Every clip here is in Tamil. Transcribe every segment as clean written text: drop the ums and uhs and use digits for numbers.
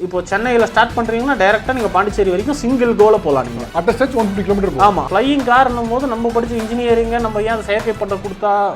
இப்போ சென்னையில் ஸ்டார்ட் பண்ணுறீங்கன்னா டைரெக்டாக நீங்கள் பாண்டிச்சேரி வரைக்கும் சிங்கிள் கோல போகலாம் நீங்கள். At stretch 150 kilometre. ஆமாம், ஃப்ளையிங் கார்னும் போது நம்ம படிச்ச இன்ஜினியரிங்கை நம்ம ஏன் செயற்கை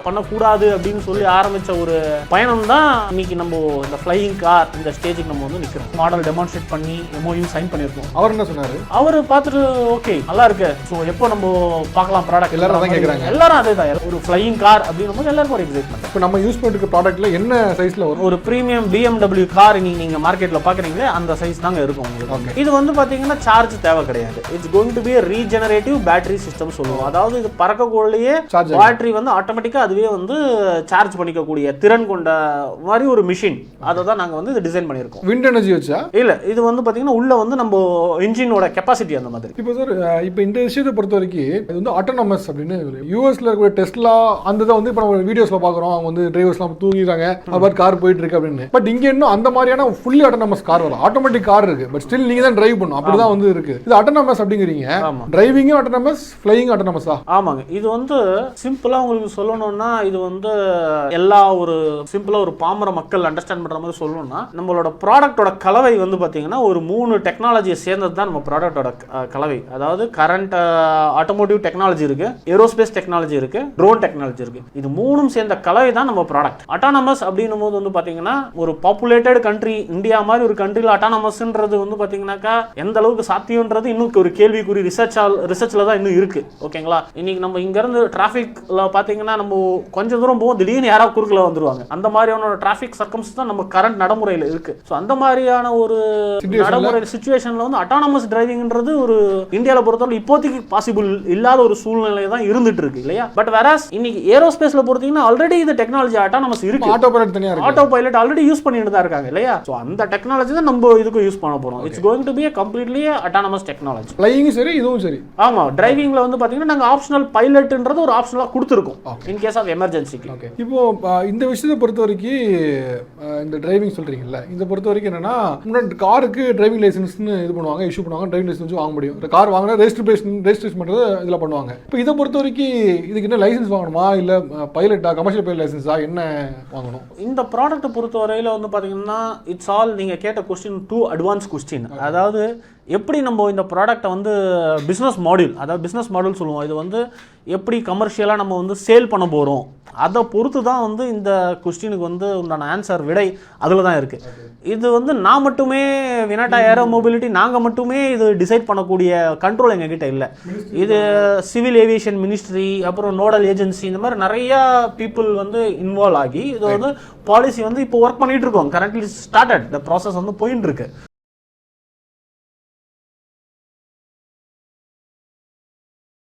பண்ணக்கூடாது அப்படின்னு சொல்லி ஆரம்பித்த ஒரு பயணம் தான் இன்னைக்கு நம்ம இந்த ஃப்ளையிங் கார் இந்த ஸ்டேஜுக்கு நம்ம வந்து நிற்கிறோம். மாடல் டெமான்ஸ்ட்ரேட் பண்ணி MOU சைன் பண்ணியிருக்கோம். அவர் என்ன சொன்னார்? அவர் பார்த்துட்டு ஓகே நல்லா இருக்கு, ஸோ எப்போ நம்ம பார்க்கலாம் ப்ராடக்ட், எல்லாரும் தான் கேட்குறாங்க. எல்லாரும் அதே தான். ஒரு ஃப்ளையிங் கார் அப்படின்னும் போது எல்லாருக்கும் ஒரு எக்ஸைட்மெண்ட். இப்போ நம்ம யூஸ் பண்ணிருக்க ப்ராடக்ட்ல என்ன சைஸ்ல வரும்? ஒரு ப்ரீமியம் BMW கார் நீங்க மார்க்கெட்ல பாக்குறீங்களே அந்த சைஸ் தாங்க இருக்கும் உங்களுக்கு. இது வந்து பாத்தீங்கன்னா சார்ஜ் தேவை கிடையாது. It's going to be regenerative battery system சொல்லுவோம். அதாவது இது பறக்கக்குள்ளேயே பேட்டரி வந்து ஆட்டோமேட்டிக்கா அதுவே வந்து சார்ஜ் பண்ணிக்கக்கூடிய திறன் கொண்ட மாதிரி ஒரு மிஷின். அதை தான் நாங்க வந்து இது டிசைன் பண்ணியிருக்கோம். விண்ட் எனர்ஜி வச்சா இல்ல, இது வந்து பாத்தீங்கன்னா உள்ள வந்து நம்ம இன்ஜினோட கெப்பாசிட்டி அந்த மாதிரி. இப்போ சார் இப்போ இந்த விஷயத்தை பொறுத்த வரைக்கும் இது வந்து ஆட்டோனமஸ் அப்படின்னு யூஎஸ்ல இருக்கிற டெஸ்லா அந்த இதை வந்து இப்போ நம்ம வீடியோஸ்ல பாக்குறோம். அவங்க வந்து டிரைவர்ஸ்லாம் தூங்கிடுறாங்க, அவர் கார் போயிட்டு இருக்கு அப்படின்னு. பட் இங்க இன்னும் அந்த மாதிரியான ஃபுல்லி ஆட்டோனமஸ் கார் வரும். ஆட்டோமேட்டிக் கார் இருக்கு, பட் ஸ்டில் நீங்க தான் டிரைவ் பண்ணணும். அப்படிதான் வந்து இருக்கு. இது ஆட்டோனமஸ் அப்படிங்கிறீங்க. டிரைவிங்கும் ஆட்டோனமஸ், ஃப்ளையிங் ஆட்டோனமஸா? ஆமாங்க. இது வந்து சிம்பிளா உங்களுக்கு சொல்லணும்னா இது வந்து எல்லா ஒரு சிம்பிளா ஒரு பாமர மக்கள் அண்டர்ஸ்டாண்ட் பண்ற மாதிரி சொல்லணும்னா நம்மளோட ப்ராடக்டோட கலவை வந்து பாத்தீங்கன்னா ஒரு 3 டெக்னாலஜியை சேர்ந்தது தான் நம்ம ப்ராடக்டோட கலவை. அதாவது கரண்ட் ஆட்டோமோட்டிவ் டெக்னாலஜி இருக்கு, ஏரோஸ்பேஸ் டெக்னாலஜி இருக்கு, ட்ரோன் டெக்னாலஜி இருக்கு. இது 3ம் சேர்ந்த கலவை தான் நம்ம ப்ராடக்ட். ஆட்டானமஸ் அப்படின்னும் போது வந்து பாத்தீங்கன்னா ஒரு பாப்புலேட்டட் கண்ட்ரி இந்தியா மாதிரி ஒரு கண்ட்ரியில் ஆட்டானமஸ்ன்றது வந்து பாத்தீங்கன்னாக்கா எந்த அளவுக்கு சாத்தியம்ன்றது இன்னும் ஒரு கேள்விக்குறி ரிசர்ச்ல தான் இன்னும் இருக்கு. ஓகேங்களா? இன்னைக்கு நம்ம இங்க இருந்து டிராஃபிக்ல பாத்தீங்கன்னா நம்ம கொஞ்சம் தூரம் போவோம், திடீர்னு யாராவது குறுக்கல வந்துருவாங்க. அந்த மாதிரியான டிராஃபிக் சர்க்கம்ஸ் தான் நம்ம கரண்ட் நடைமுறையில் இருக்கு. ஸோ அந்த மாதிரியான ஒரு நடைமுறை சிச்சுவேஷன்ல வந்து ஆட்டானமஸ் டிரைவிங்ன்றது ஒரு இந்தியாவில் பொறுத்தவரை இப்போதைக்கு பாசிபிள் இல்லாத ஒரு சூழ்நிலை தான் இருந்துட்டு இருக்கு இல்லையா? பட் வேறாஸ் இன்னைக்கு ஏரோஸ்பேஸ்ல பொறுத்தீங்கன்னா ஆல்ரெடி இந்த டெக்னாலஜி ஆட்டானமஸ் இருக்கு. ஆட்டோ பைலட் தனியா இருக்கு. ஆட்டோ பைலட் ஆல்ரெடி யூஸ் பண்ணிட்டு தான் இருக்காங்க இல்லையா? சோ அந்த டெக்னாலஜி தான் நம்ம இதுக்கு யூஸ் பண்ண போறோம். It's going to be a completely autonomous technology. Flying சரி, இதுவும் சரி. ஆமா, டிரைவிங்ல வந்து பாத்தீங்கன்னா நாங்க ஆப்ஷனல் பைலட்ன்றது ஒரு ஆப்ஷனலா கொடுத்திருக்கோம் இன் கேஸ் ஆஃப் எமர்ஜென்சிக்கு. ஓகே. இப்போ இந்த விஷயத்தை பொறுத்த வரைக்கும் இந்த டிரைவிங் சொல்றீங்கல்ல, இந்த பொறுத்த வரைக்கும் என்னன்னா முன்னாடி காருக்கு டிரைவிங் லைசன்ஸ்னு இது பண்ணுவாங்க, இஷ்யூ பண்ணுவாங்க, டிரைவிங் லைசன்ஸ் வாங்க முடியும். இந்த கார் வாங்கினா ரெஜிஸ்ட்ரேஷன் பண்றது இதுல பண்ணுவாங்க. இப்போ இதை பொறுத்த வரைக்கும் இதுக்கு என்ன லைசன்ஸ் வாங்கணுமா இல்ல பைலட்டா, கமர்ஷியல் பைலட் லைசன்ஸா, என்ன வாங்கணும்? இந்த ப்ராடக்ட் பொறுத்த வரையில வந்து பாத்தீங்கன்னா இட்ஸ் ஆல் நீங்க கேட்ட கொஸ்டின் டூ அட்வான்ஸ் கொஸ்டின். அதாவது எப்படி நம்ம இந்த ப்ராடக்ட்டை வந்து பிஸ்னஸ் மாடல் சொல்லுவோம். இது வந்து எப்படி கமர்ஷியலாக நம்ம வந்து சேல் பண்ண போகிறோம் அதை பொறுத்து தான் வந்து இந்த கொஸ்டினுக்கு வந்து உண்டான ஆன்சர் விடை அதில் தான் இருக்குது. இது வந்து நான் மட்டுமே வினாட்டா ஏரோ மொபிலிட்டி நாங்கள் மட்டுமே இது டிசைட் பண்ணக்கூடிய கண்ட்ரோல் எங்ககிட்ட இல்லை. இது சிவில் ஏவியேஷன் மினிஸ்ட்ரி, அப்புறம் நோடல் ஏஜென்சி, இந்த மாதிரி நிறையா பீப்புள் வந்து இன்வால்வ் ஆகி இது வந்து பாலிசி வந்து இப்போ ஒர்க் பண்ணிட்டு இருக்கோம். கரண்ட்லி ஸ்டார்டட் த ப்ராசஸ் வந்து போயின்னு இருக்கு.